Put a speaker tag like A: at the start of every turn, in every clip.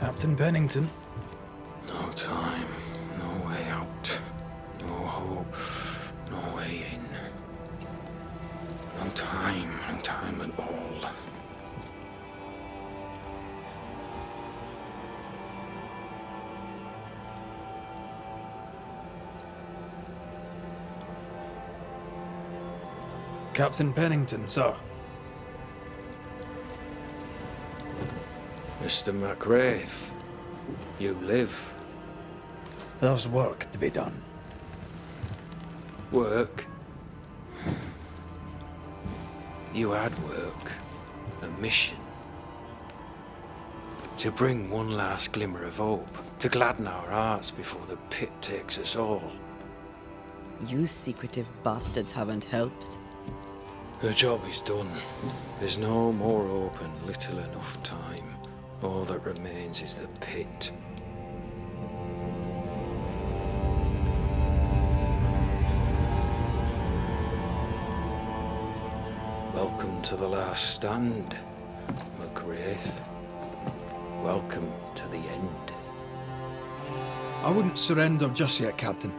A: Captain Pennington.
B: No time, no way out, no hope, no way in. No time at all.
A: Captain Pennington, sir.
B: Mr. McWraith, you live.
A: There's work to be done.
B: Work? You had work. A mission. To bring one last glimmer of hope. To gladden our hearts before the pit takes us all.
C: You secretive bastards haven't helped.
B: The job is done. There's no more hope and little enough time. All that remains is the pit. Welcome to the last stand, McWraith. Welcome to the end.
A: I wouldn't surrender just yet, Captain.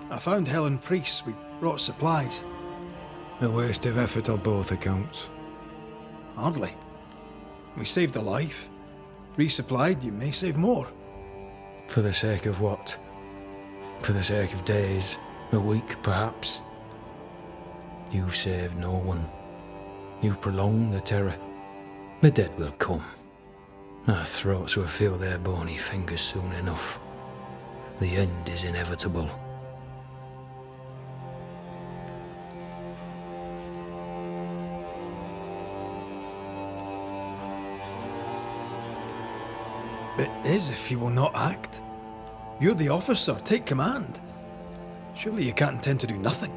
A: I found Helen Priest. We brought supplies.
B: A waste of effort on both accounts.
A: Hardly. We saved a life. Resupplied, you may save more.
B: For the sake of what? For the sake of days, a week perhaps? You've saved no one. You've prolonged the terror. The dead will come. Our throats will feel their bony fingers soon enough. The end is inevitable.
A: It is if you will not act. You're the officer, take command. Surely you can't intend to do nothing.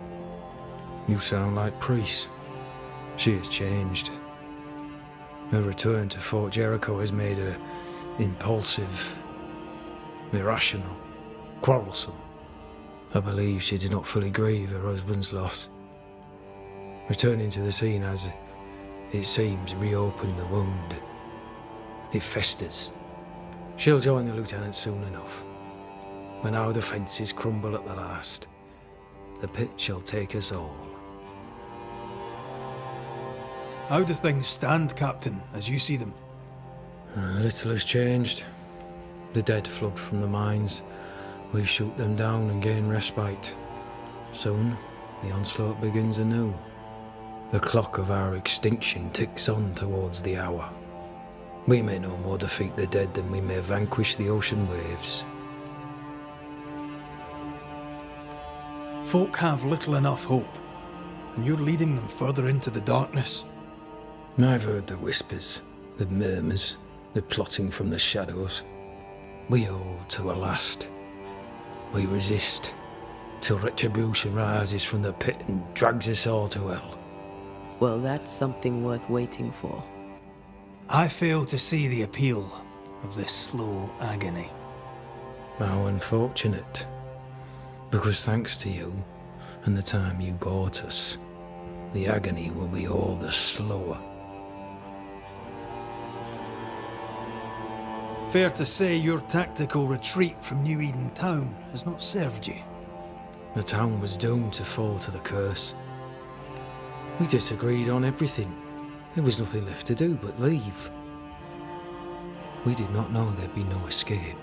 B: You sound like Priest. She has changed. Her return to Fort Jericho has made her impulsive, irrational, quarrelsome. I believe she did not fully grieve her husband's loss. Returning to the scene has, it seems, reopened the wound. It festers. She'll join the lieutenant soon enough. When our defences crumble at the last, the pit shall take us all.
A: How do things stand, Captain, as you see them?
B: Little has changed. The dead flood from the mines. We shoot them down and gain respite. Soon, the onslaught begins anew. The clock of our extinction ticks on towards the hour. We may no more defeat the dead than we may vanquish the ocean waves.
A: Folk have little enough hope, and you're leading them further into the darkness.
B: I've heard the whispers, the murmurs, the plotting from the shadows. We hold to the last. We resist, till retribution rises from the pit and drags us all to hell.
C: Well, that's something worth waiting for.
A: I fail to see the appeal of this slow agony.
B: How unfortunate. Because thanks to you, and the time you bought us, the agony will be all the slower.
A: Fair to say your tactical retreat from New Eden Town has not served you.
B: The town was doomed to fall to the curse. We disagreed on everything. There was nothing left to do but leave. We did not know there'd be no escape.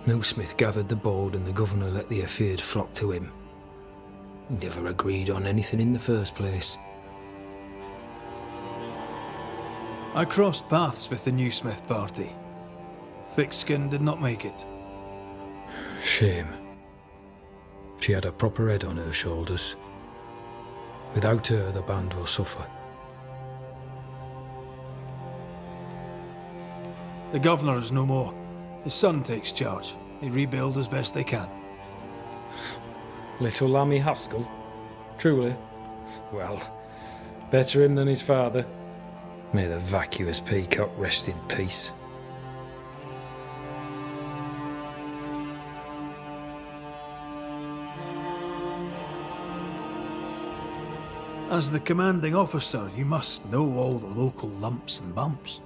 B: Millsmith gathered the bold and the governor let the afeared flock to him. We never agreed on anything in the first place.
A: I crossed paths with the new Smith party. Thick-Skin did not make it.
B: Shame. She had a proper head on her shoulders. Without her, the band will suffer.
A: The governor is no more. His son takes charge. They rebuild as best they can.
B: Little Lammy Haskell? Truly? Well, better him than his father. May the vacuous peacock rest in peace.
A: As the commanding officer, you must know all the local lumps and bumps.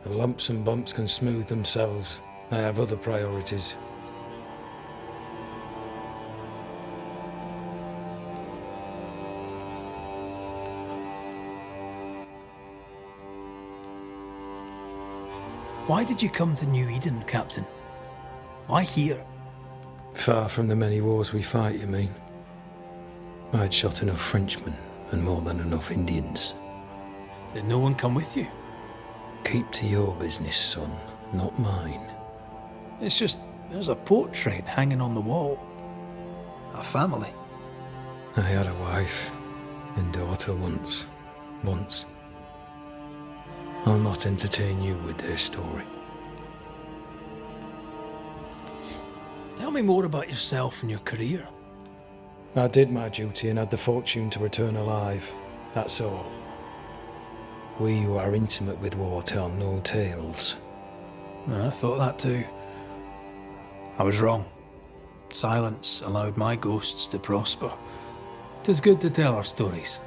B: The lumps and bumps can smooth themselves. I have other priorities.
A: Why did you come to New Eden, Captain? Why here?
B: Far from the many wars we fight, you mean? I'd shot enough Frenchmen and more than enough Indians.
A: Did no one come with you?
B: Keep to your business, son, not mine.
A: It's just, there's a portrait hanging on the wall. A family.
B: I had a wife and daughter once. I'll not entertain you with their story.
A: Tell me more about yourself and your career.
B: I did my duty and had the fortune to return alive. That's all. We who are intimate with war tell no tales.
A: I thought that too. I was wrong. Silence allowed my ghosts to prosper. 'Tis good to tell our stories.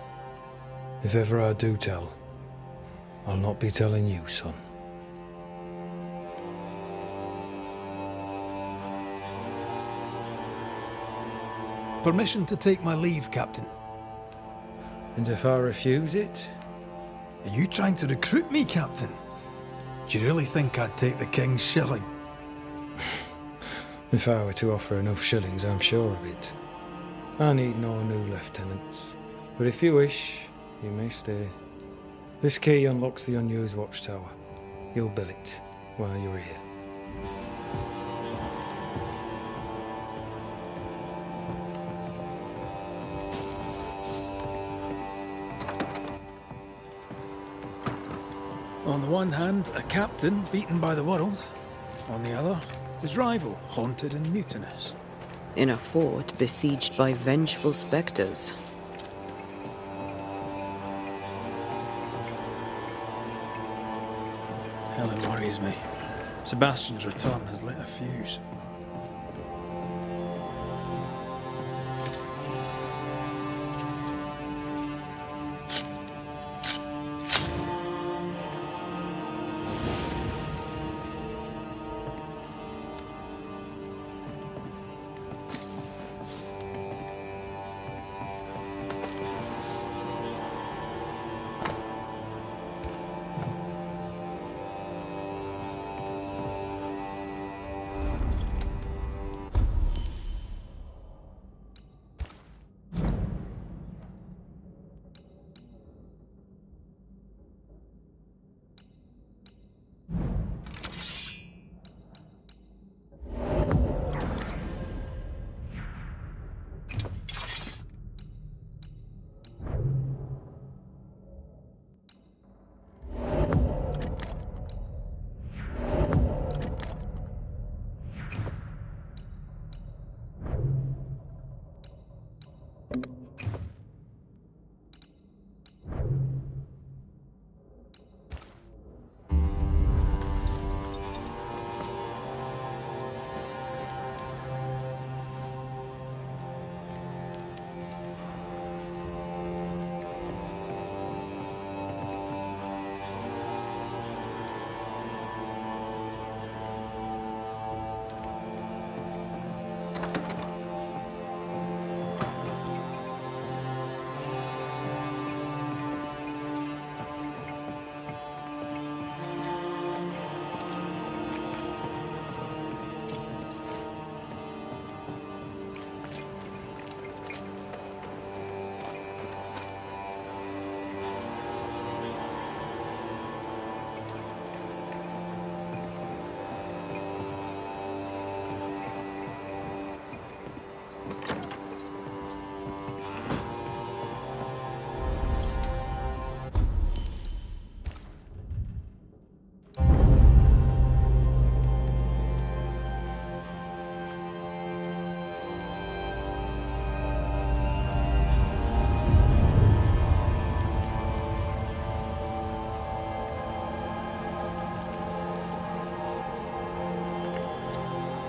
B: If ever I do tell, I'll not be telling you, son.
A: Permission to take my leave, Captain.
B: And if I refuse it?
A: Are you trying to recruit me, Captain? Do you really think I'd take the King's shilling?
B: If I were to offer enough shillings, I'm sure of it. I need no new lieutenants. But if you wish, you may stay. This key unlocks the unused watchtower. You'll bill it while you're here.
A: On the one hand, a captain beaten by the world. On the other, his rival, haunted and mutinous.
C: In a fort besieged by vengeful spectres.
A: Helen worries me. Sebastian's return has lit a fuse.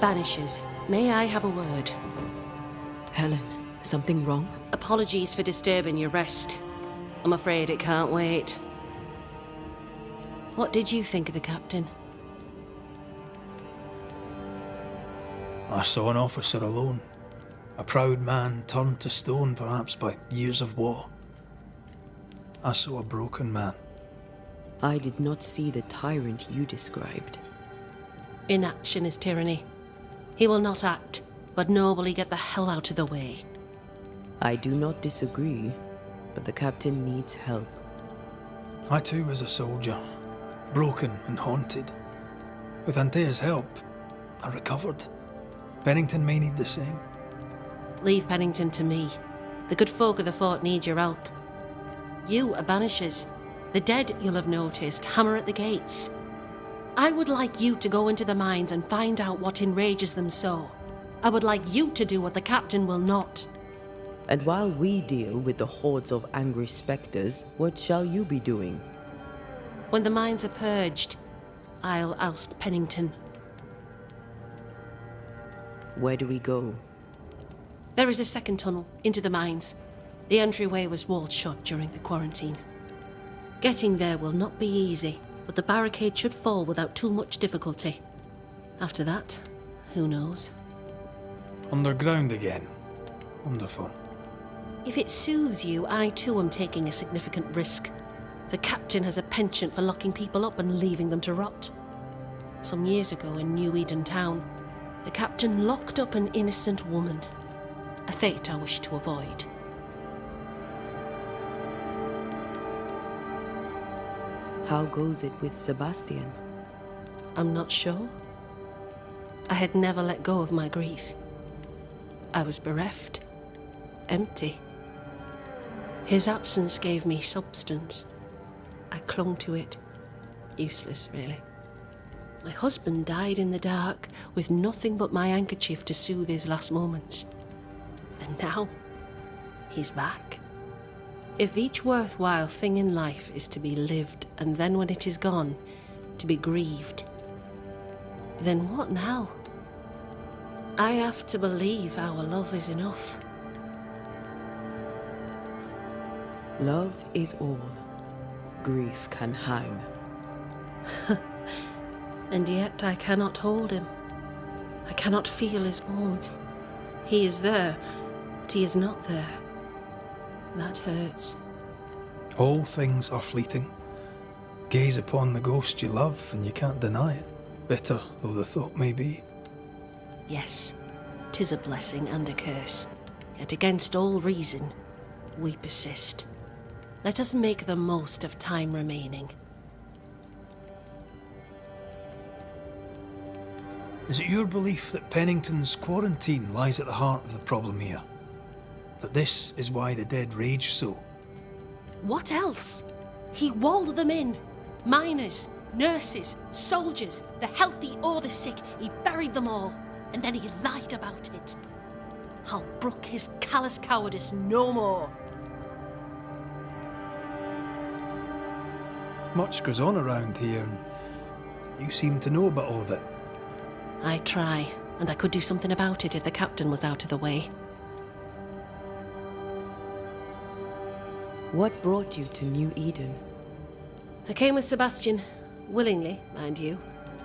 D: Banishers, may I have a word?
C: Helen, something wrong?
D: Apologies for disturbing your rest. I'm afraid it can't wait. What did you think of the captain?
A: I saw an officer alone. A proud man turned to stone, perhaps by years of war. I saw a broken man.
C: I did not see the tyrant you described.
D: Inaction is tyranny. He will not act, but nor will he get the hell out of the way.
C: I do not disagree, but the captain needs help.
A: I too was a soldier, broken and haunted. With Antea's help, I recovered. Pennington may need the same.
D: Leave Pennington to me. The good folk of the fort need your help. You are Banishers. The dead, you'll have noticed, hammer at the gates. I would like you to go into the mines and find out what enrages them so. I would like you to do what the captain will not.
C: And while we deal with the hordes of angry spectres, what shall you be doing?
D: When the mines are purged, I'll oust Pennington.
C: Where do we go?
D: There is a second tunnel into the mines. The entryway was walled shut during the quarantine. Getting there will not be easy, but the barricade should fall without too much difficulty. After that, who knows?
A: Underground again. Wonderful.
D: If it soothes you, I too am taking a significant risk. The captain has a penchant for locking people up and leaving them to rot. Some years ago in New Eden Town, the captain locked up an innocent woman. A fate I wish to avoid.
C: How goes it with Sebastian?
D: I'm not sure. I had never let go of my grief. I was bereft, empty. His absence gave me substance. I clung to it. Useless, really. My husband died in the dark with nothing but my handkerchief to soothe his last moments. And now, he's back. If each worthwhile thing in life is to be lived, and then when it is gone, to be grieved, then what now? I have to believe our love is enough.
C: Love is all. Grief can hang.
D: And yet I cannot hold him. I cannot feel his warmth. He is there, but he is not there. That hurts.
A: All things are fleeting. Gaze upon the ghost you love and you can't deny it, bitter though the thought may be.
D: Yes, 'tis a blessing and a curse. Yet against all reason, we persist. Let us make the most of time remaining.
A: Is it your belief that Pennington's quarantine lies at the heart of the problem here? That this is why the dead rage so?
D: What else? He walled them in. Miners, nurses, soldiers, the healthy or the sick, he buried them all. And then he lied about it. I'll brook his callous cowardice no more.
A: Much goes on around here, and you seem to know about all of it.
D: I try, and I could do something about it if the captain was out of the way.
C: What brought you to New Eden?
D: I came with Sebastian, willingly, mind you.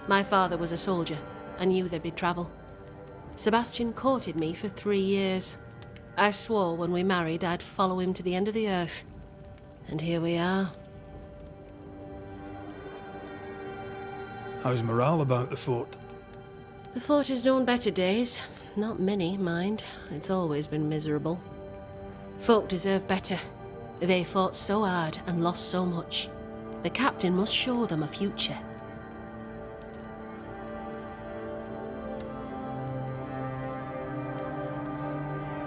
D: My father was a soldier. I knew there'd be travel. Sebastian courted me for 3 years. I swore when we married I'd follow him to the end of the earth. And here we are.
A: How's morale about the fort?
D: The fort has known better days. Not many, mind. It's always been miserable. Folk deserve better. They fought so hard and lost so much. The captain must show them a future.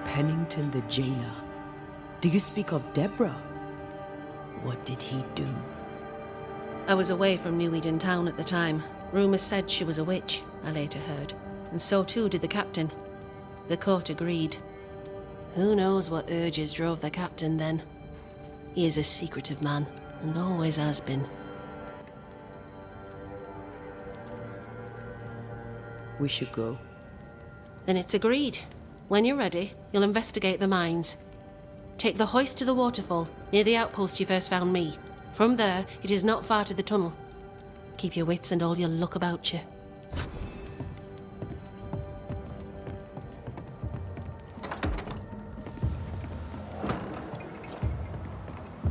C: Pennington the jailer. Do you speak of Deborah? What did he do?
D: I was away from New Eden Town at the time. Rumours said she was a witch, I later heard. And so too did the captain. The court agreed. Who knows what urges drove the captain then? He is a secretive man, and always has been.
C: We should go.
D: Then it's agreed. When you're ready, you'll investigate the mines. Take the hoist to the waterfall, near the outpost you first found me. From there, it is not far to the tunnel. Keep your wits and all your luck about you.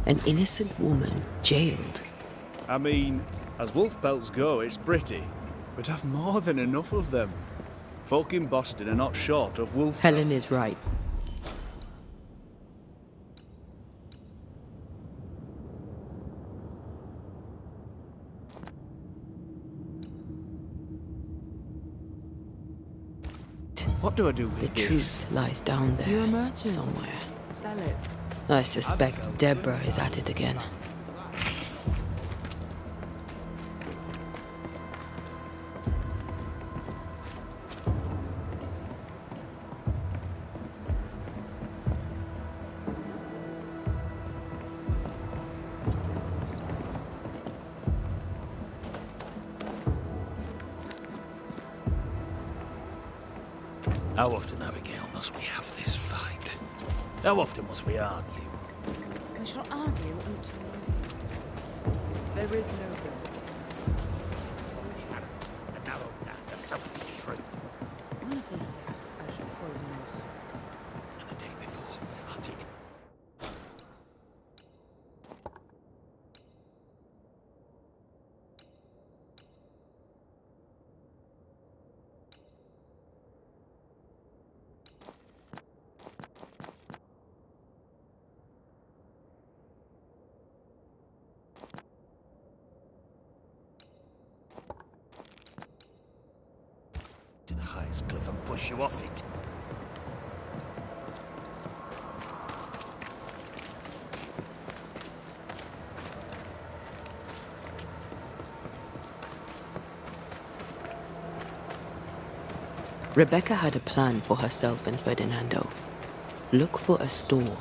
C: An innocent woman jailed.
E: I mean, as wolf pelts go, it's pretty. We'd have more than enough of them. Folk in Boston are not short of wolf
C: Helen is right.
E: What do I do with
C: The
E: this?
C: truth lies down there
F: You're a merchant.
C: somewhere.
F: Sell it.
C: I suspect Deborah is at it again.
G: How often, Abigail, must we have this fight? How often must we argue?
F: We shall argue until there is no good.
G: The narrow man, the selfish shrew.
F: One of these days I shall poison your soul.
G: And the day before, I'll take it. To the highest cliff and push you off it.
C: Rebecca had a plan for herself and Ferdinando. Look for a store.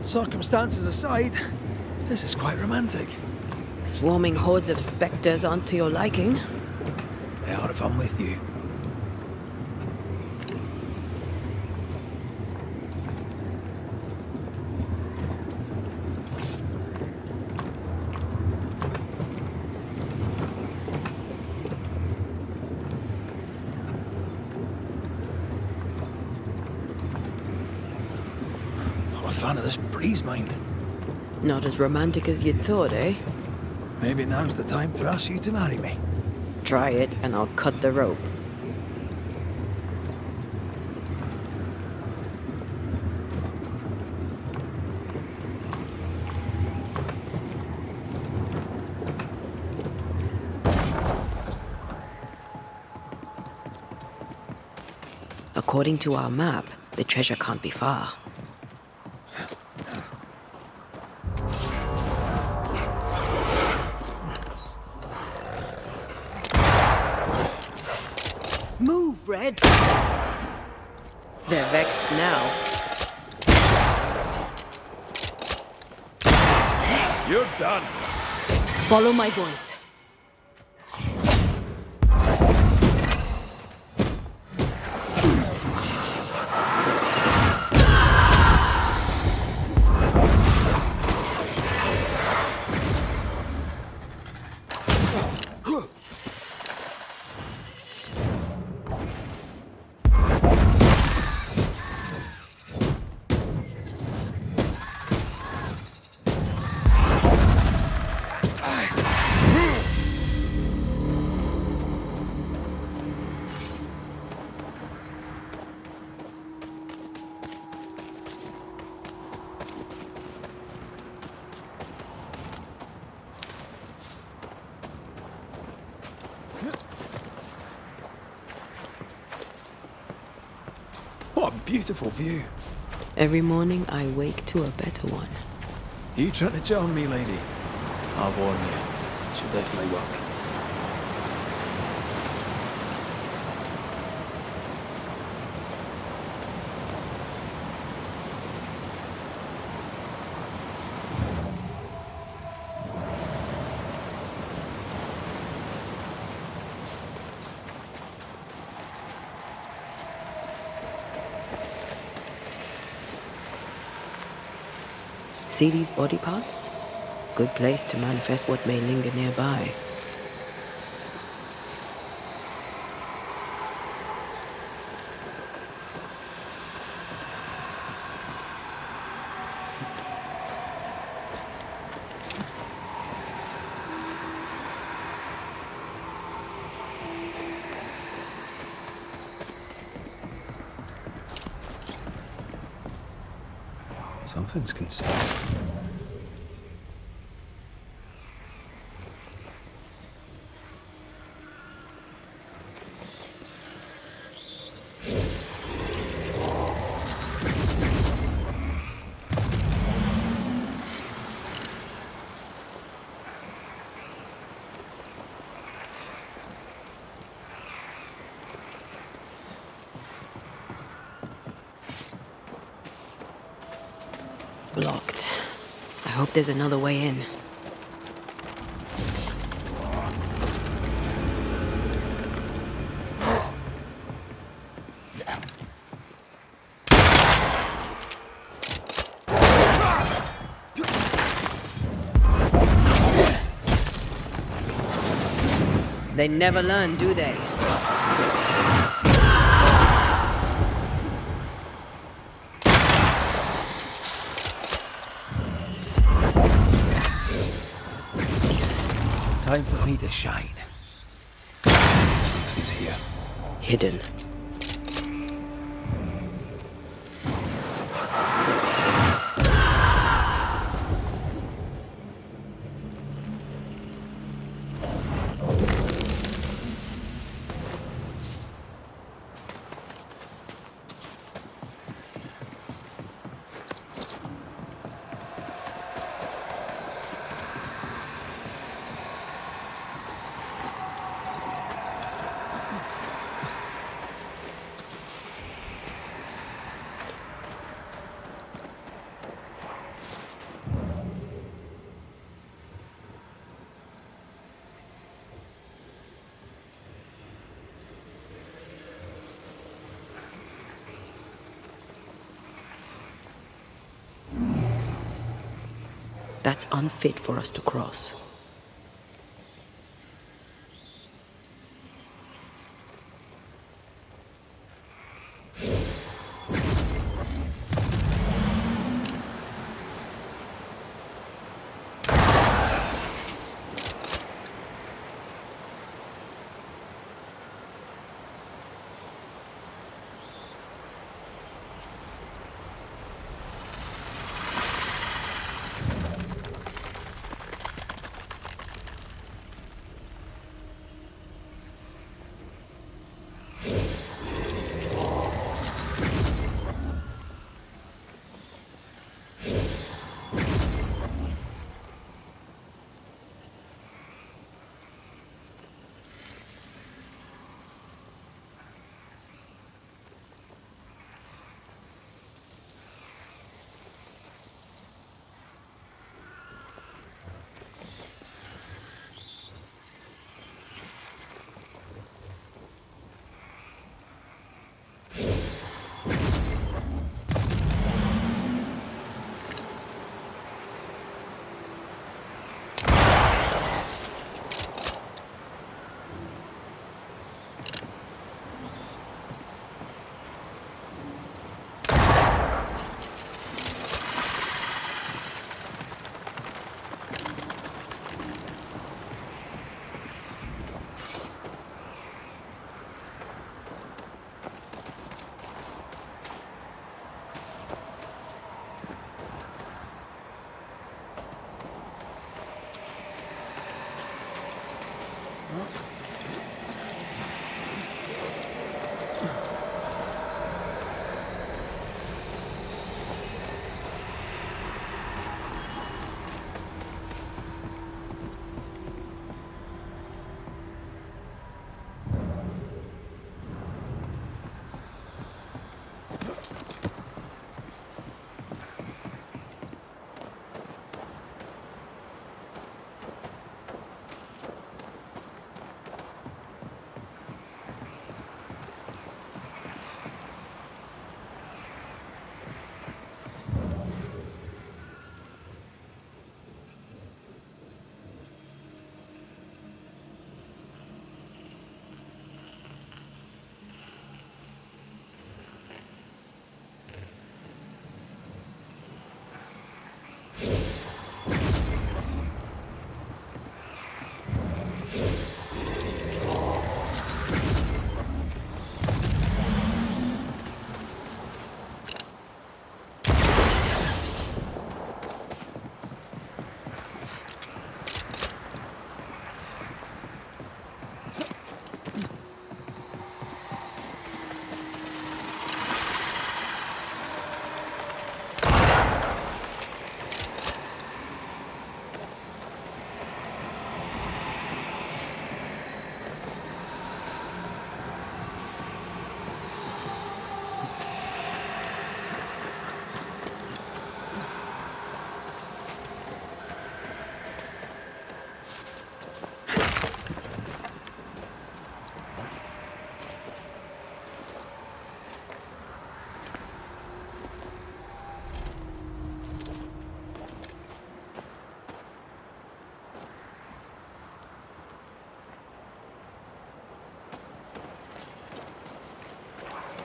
A: Circumstances aside, this is quite romantic.
C: Swarming hordes of spectres aren't to your liking.
A: They are if I'm with you. Not a fan of this breeze, mind.
C: Not as romantic as you'd thought, eh?
A: Maybe now's the time to ask you to marry me.
C: Try it and I'll cut the rope. According to our map, the treasure can't be far. Fred. They're vexed now.
G: You're done.
C: Follow my voice.
A: What a beautiful view.
C: Every morning I wake to a better one.
A: You trying to join me, lady? I'll warn you. She'll definitely work.
C: See these body parts? Good place to manifest what may linger nearby.
A: Something's concealed.
C: Blocked. I hope there's another way in. They never learn, do they?
A: Time for me to shine. Something's here.
C: Hidden. That's unfit for us to cross.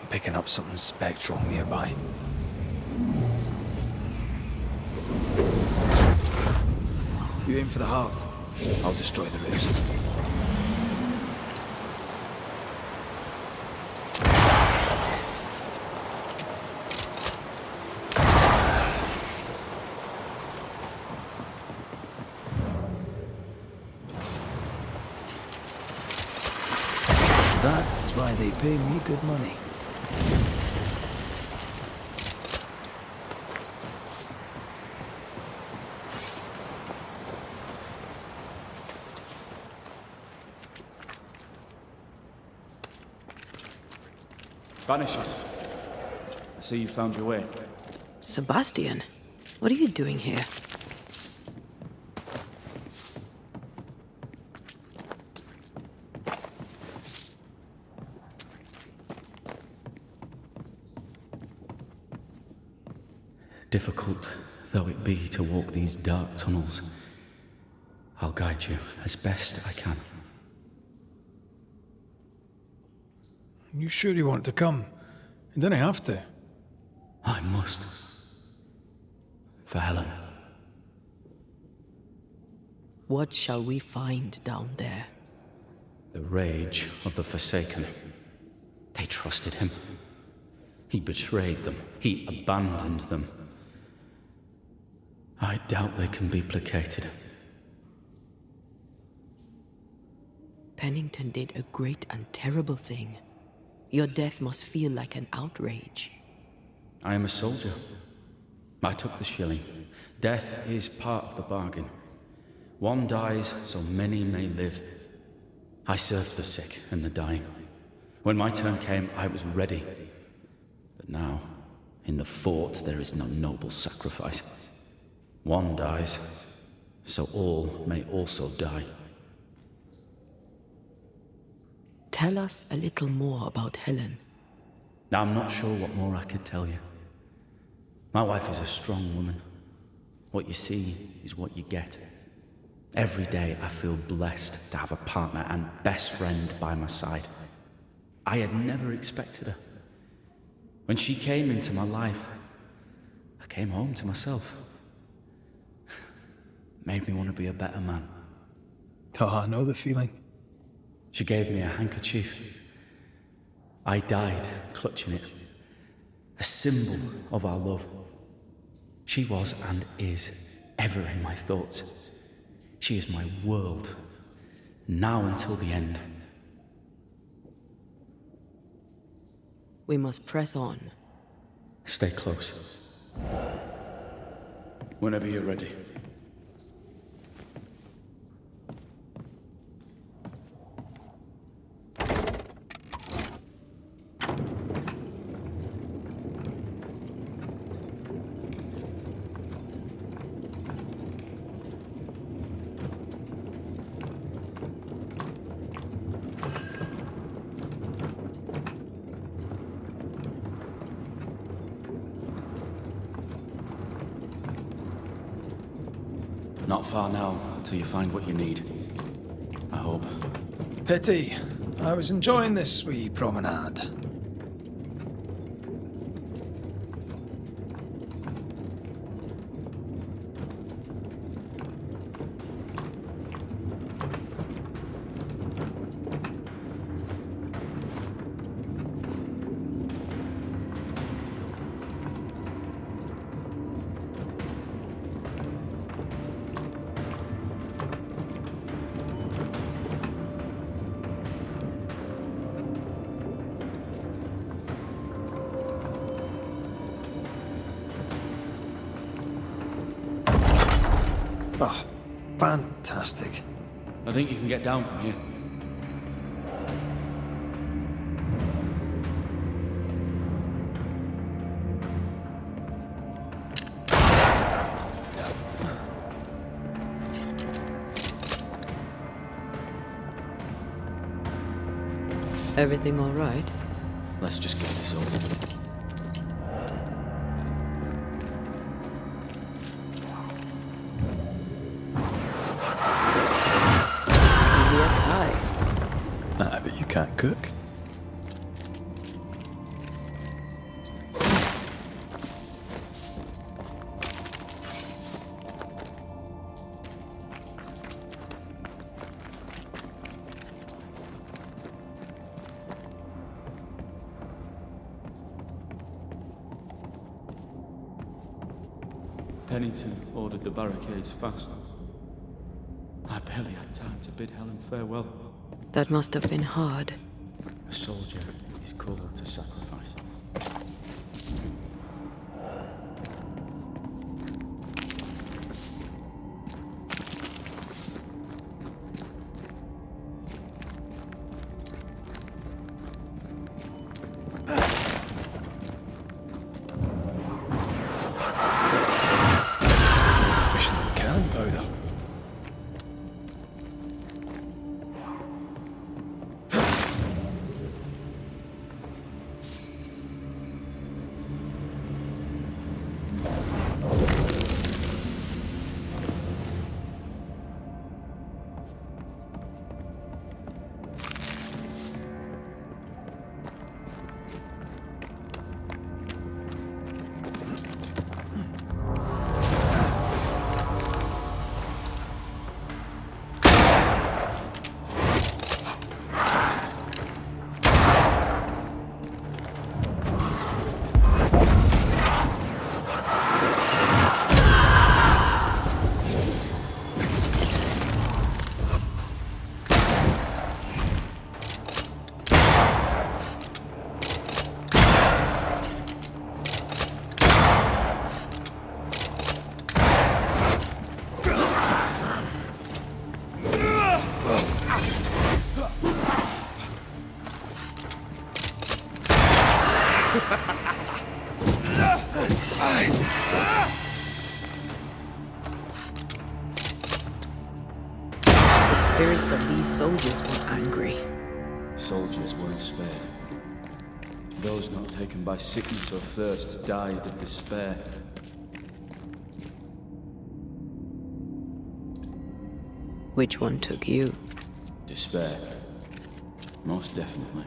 A: Picking up something spectral nearby. You aim for the heart. I'll destroy the roots. That is why they pay me good money.
E: Banishers. I see you found your way.
F: Sebastian, what are you doing here?
H: Difficult though it be to walk these dark tunnels, I'll guide you as best I can.
A: You sure you want to come? You don't have to.
H: I must. For Helen.
C: What shall we find down there?
H: The rage of the Forsaken. They trusted him. He betrayed them. He abandoned them. I doubt they can be placated.
C: Pennington did a great and terrible thing. Your death must feel like an outrage.
H: I am a soldier. I took the shilling. Death is part of the bargain. One dies so many may live. I served the sick and the dying. When my turn came, I was ready. But now, in the fort, there is no noble sacrifice. One dies, so all may also die.
C: Tell us a little more about Helen.
H: I'm not sure what more I could tell you. My wife is a strong woman. What you see is what you get. Every day I feel blessed to have a partner and best friend by my side. I had never expected her. When she came into my life, I came home to myself. Made me want to be a better man.
A: Oh, I know the feeling.
H: She gave me a handkerchief. I died clutching it. A symbol of our love. She was and is ever in my thoughts. She is my world, now until the end.
C: We must press on.
H: Stay close. Whenever you're ready. Not far now, till you find what you need. I hope.
A: Pity. I was enjoying this wee promenade. Oh, fantastic.
H: I think you can get down from here.
C: Everything all right?
H: Let's just get this over.
C: Easy as pie.
A: I bet you can't cook.
H: Pennington ordered the barricades fast. I barely had time to bid Helen farewell.
C: That must have been hard.
H: A soldier is called to sacrifice.
A: Efficient cannon powder.
C: The spirits of these soldiers were angry.
H: Soldiers weren't spared. Those not taken by sickness or thirst died of despair.
C: Which one took you?
H: Despair. Most definitely.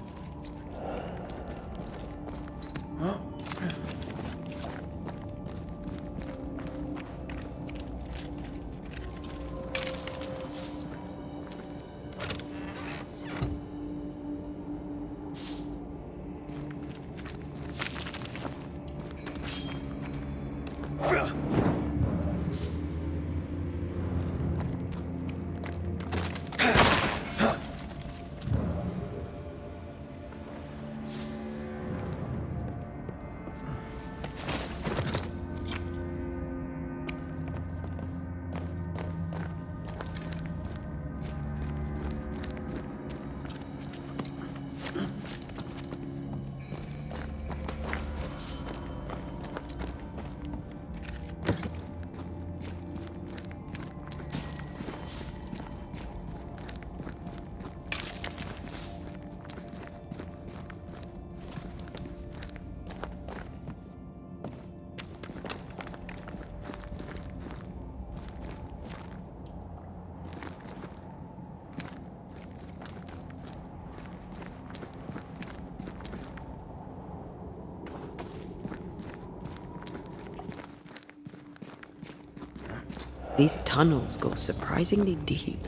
C: These tunnels go surprisingly deep.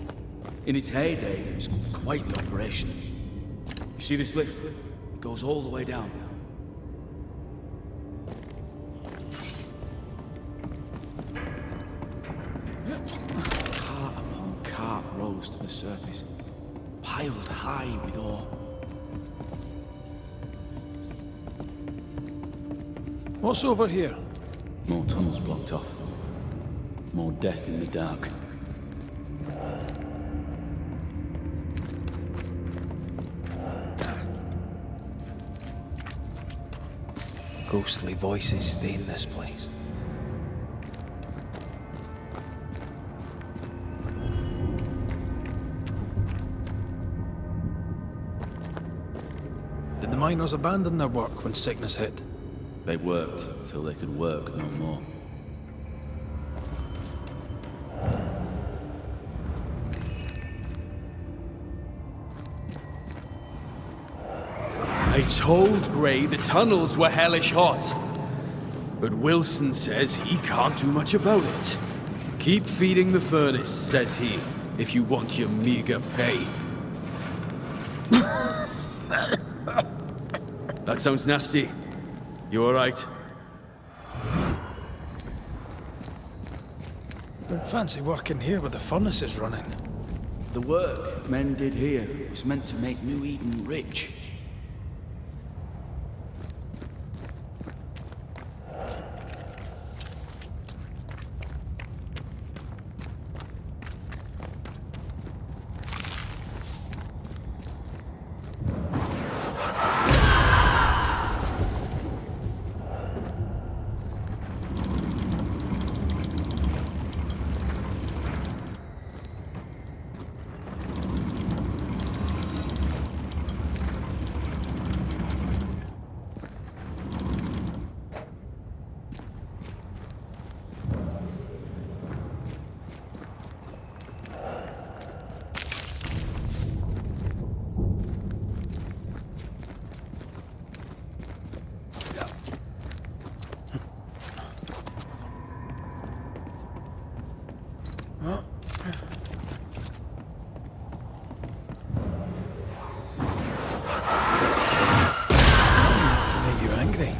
H: In its heyday, it was quite the operation. You see this lift? It goes all the way down. Cart upon cart rose to the surface, piled high with ore.
A: What's over here?
H: More tunnels blocked off. More death in the dark.
A: Ghostly voices stain this place. Did the miners abandon their work when sickness hit?
H: They worked till they could work no more.
I: I told Gray the tunnels were hellish hot. But Wilson says he can't do much about it. Keep feeding the furnace, says he, if you want your meager pay. That sounds nasty. You alright?
A: Don't fancy working here with the furnaces running.
H: The work men did here was meant to make New Eden rich.
A: Make you angry.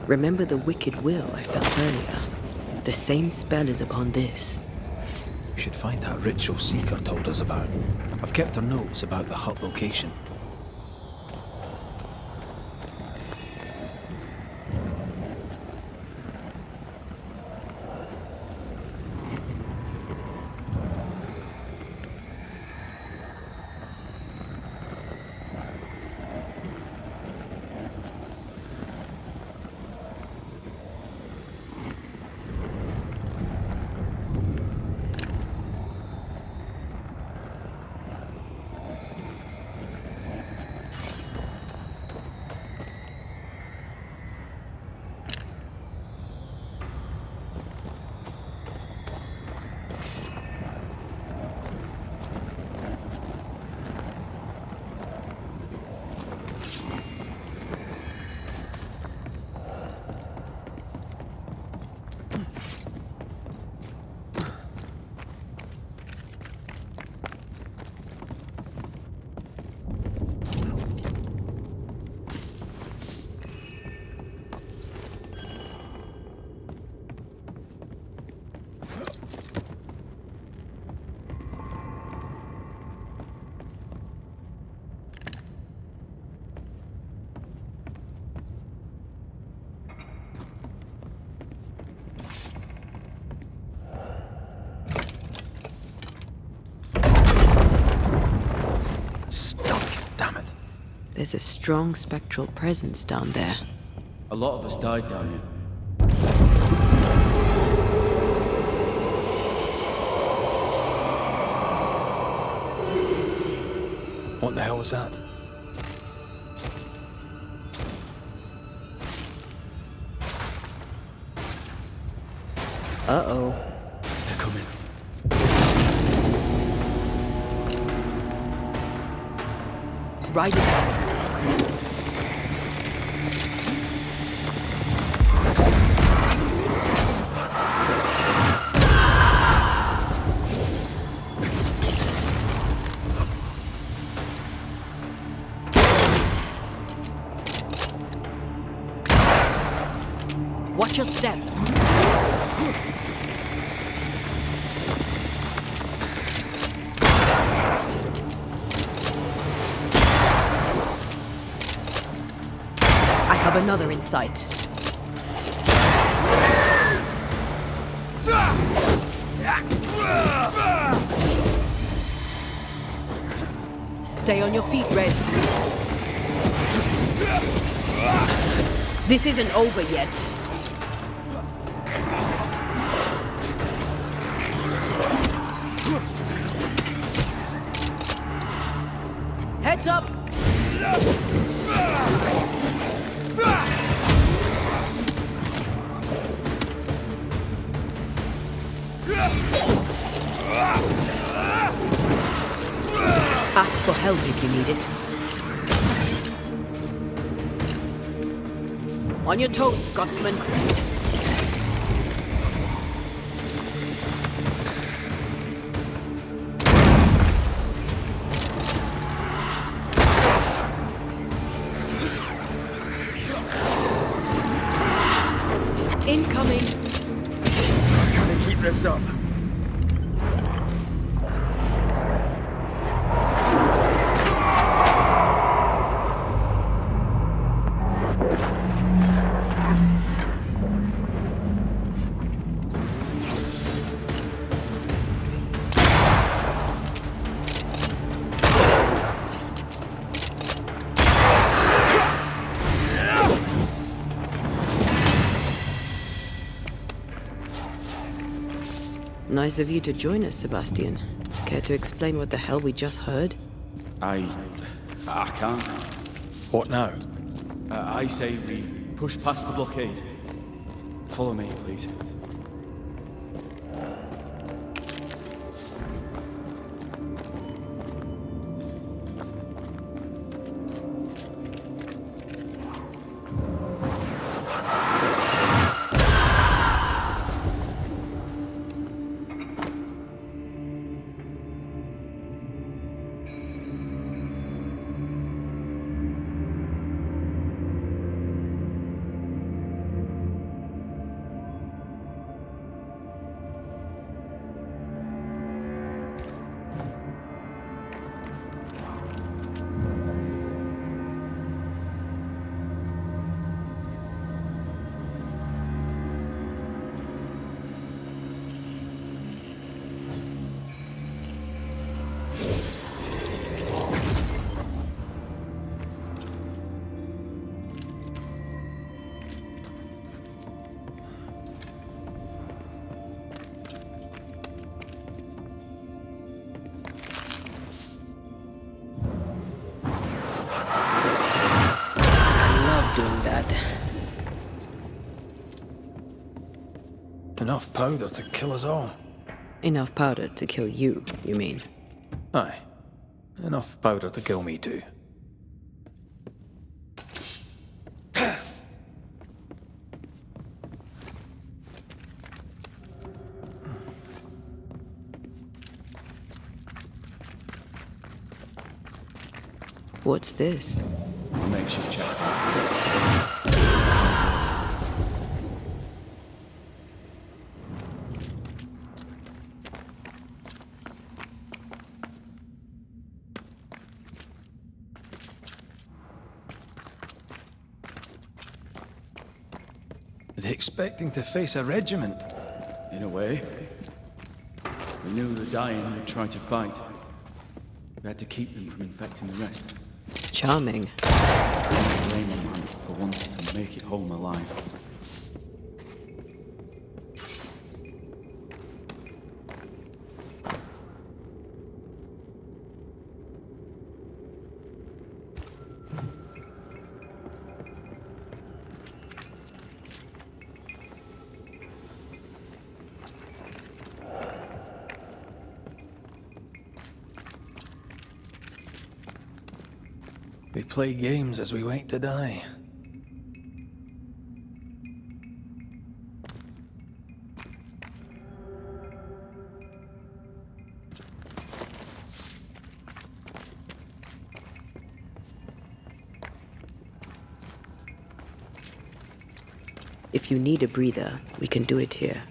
C: Remember the wicked will I felt earlier? The same spell is upon this.
A: We should find that ritual Seeker told us about. I've kept her notes about the hut location.
C: There's a strong spectral presence down there.
H: A lot of us died down here.
A: What the hell was that?
C: Uh-oh.
H: They're coming.
C: ride it out. Watch your step. I have another in sight. Stay on your feet, Red. This isn't over yet. Heads up! Ask for help if you need it. On your toes, Scotsman. Incoming.
I: Can I keep this up?
C: Nice of you to join us, Sebastian. Care to explain what the hell we just heard?
H: I can't.
A: What now?
H: I say we push past the blockade. Follow me, please.
C: Doing that.
A: Enough powder to kill us all.
C: Enough powder to kill you, you mean?
A: Aye. Enough powder to kill me too.
C: What's this?
H: Makeshift checkpoint.
A: Are they expecting to face a regiment?
H: In a way. We knew the dying would try to fight. We had to keep them from infecting the rest.
C: Charming.
H: Blame a man for wanting to make it home alive.
A: We play games as we wait to die.
C: If you need a breather, we can do it here.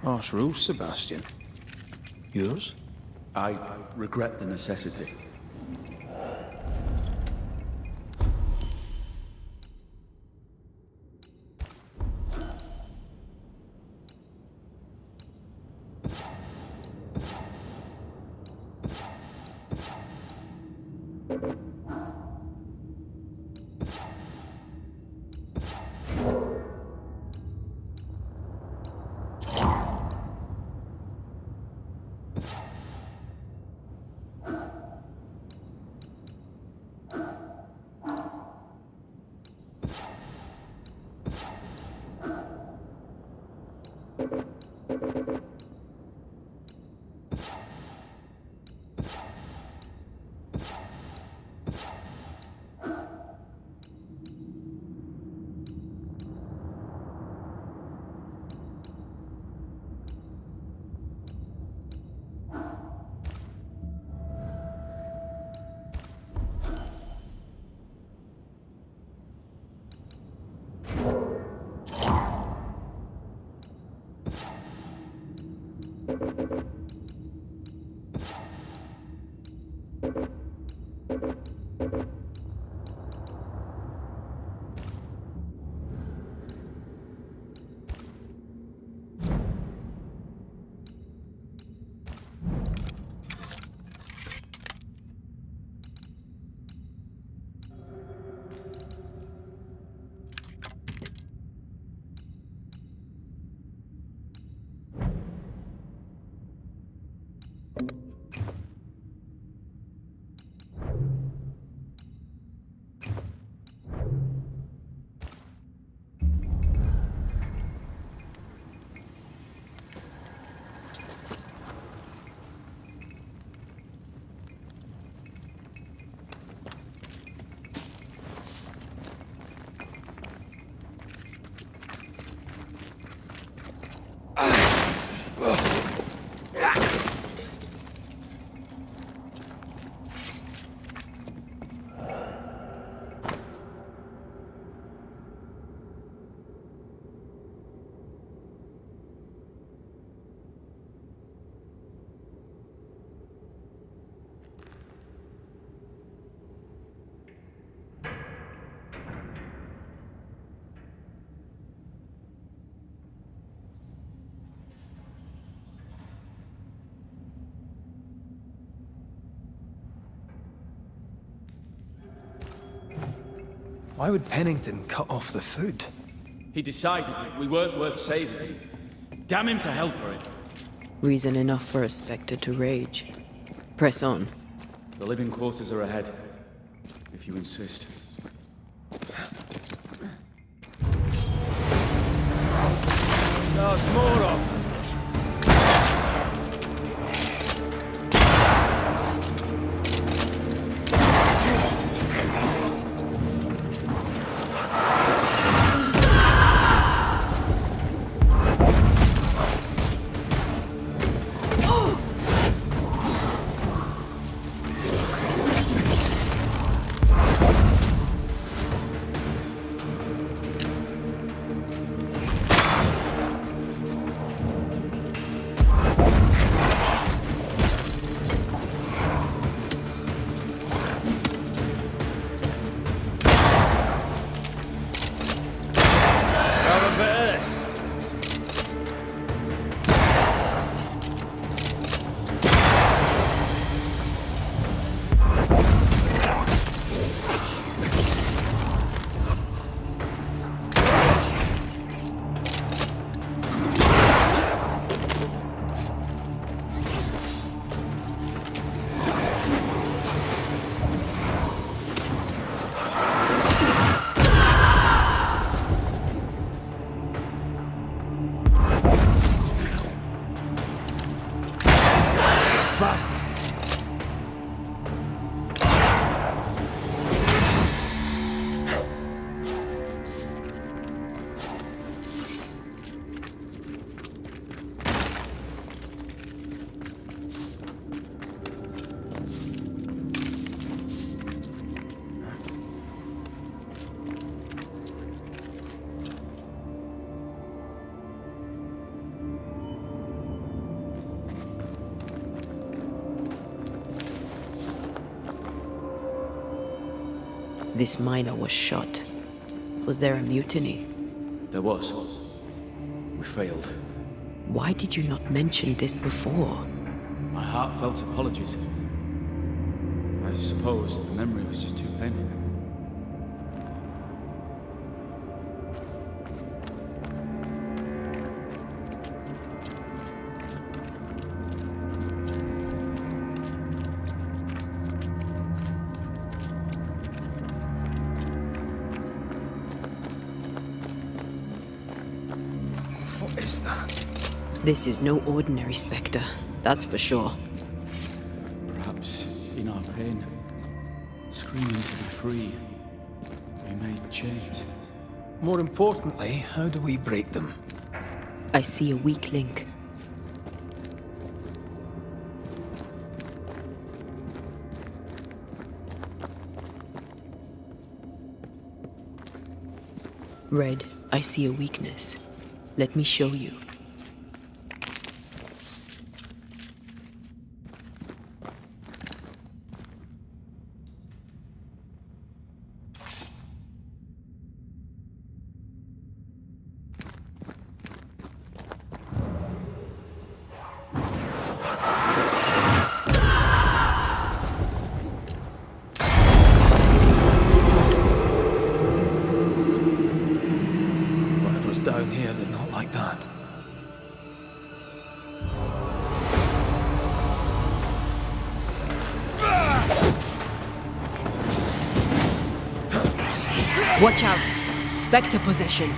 A: Harsh rules, Sebastian. Yours?
H: I regret the necessity.
A: Why would Pennington cut off the food?
G: He decided we weren't worth saving. Damn him to hell for it.
C: Reason enough for a Spectre to rage. Press on.
H: The living quarters are ahead, if you insist.
E: There's more of them.
C: This miner was shot. Was there a mutiny?
H: There was. We failed.
C: Why did you not mention this before?
H: My heartfelt apologies. I suppose the memory was just too painful.
A: What is that?
C: This is no ordinary spectre, that's for sure.
H: Perhaps in our pain, screaming to be free, we made chains.
A: More importantly, how do we break them?
C: I see a weak link. Red, I see a weakness. Let me show you.
A: Whatever's down here, they're not like that.
C: Watch out! Spectre possession.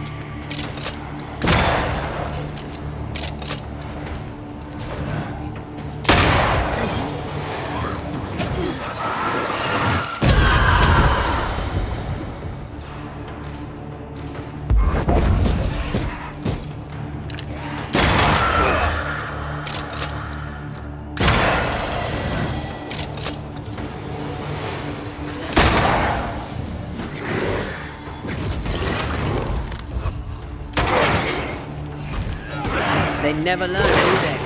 C: They never learn, do they?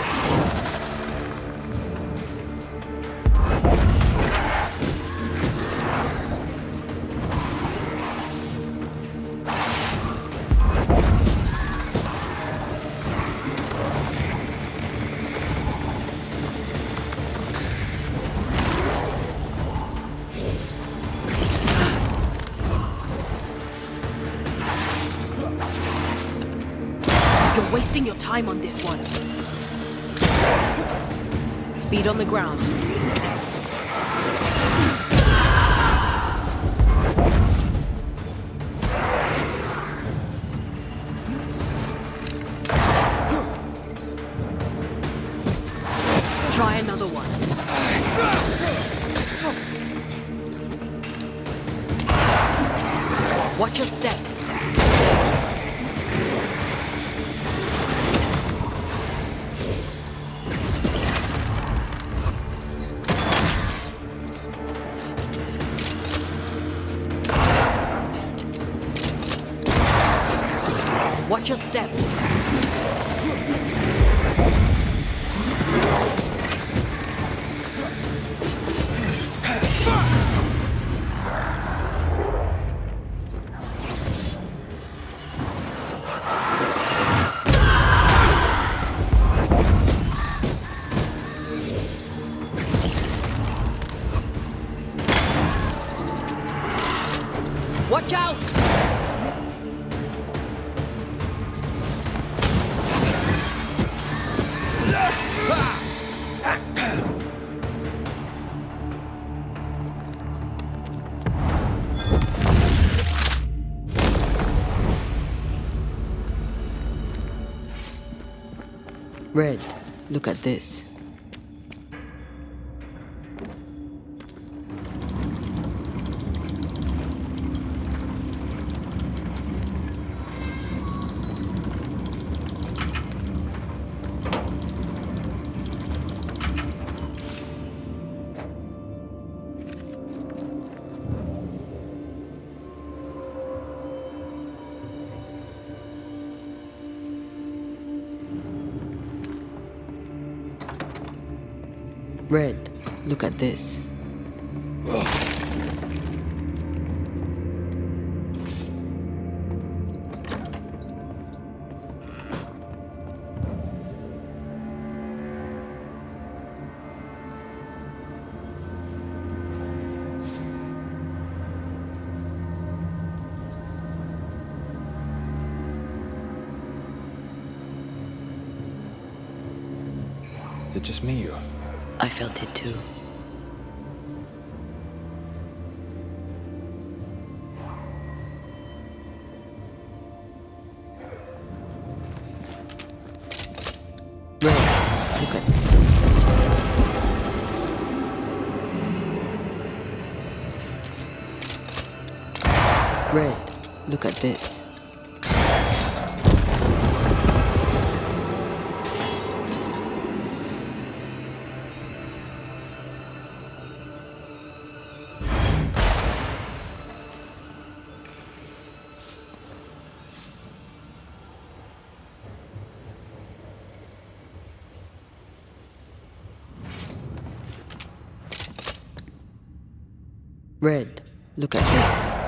C: You're wasting your time on this one. Feet on the ground. Try another one. Watch your step. Watch your step. Watch out! Red, look at this. Red, look at this.
B: Is it just me or...
C: I felt it too. Red, look at... Red, look at this. Red, look at this.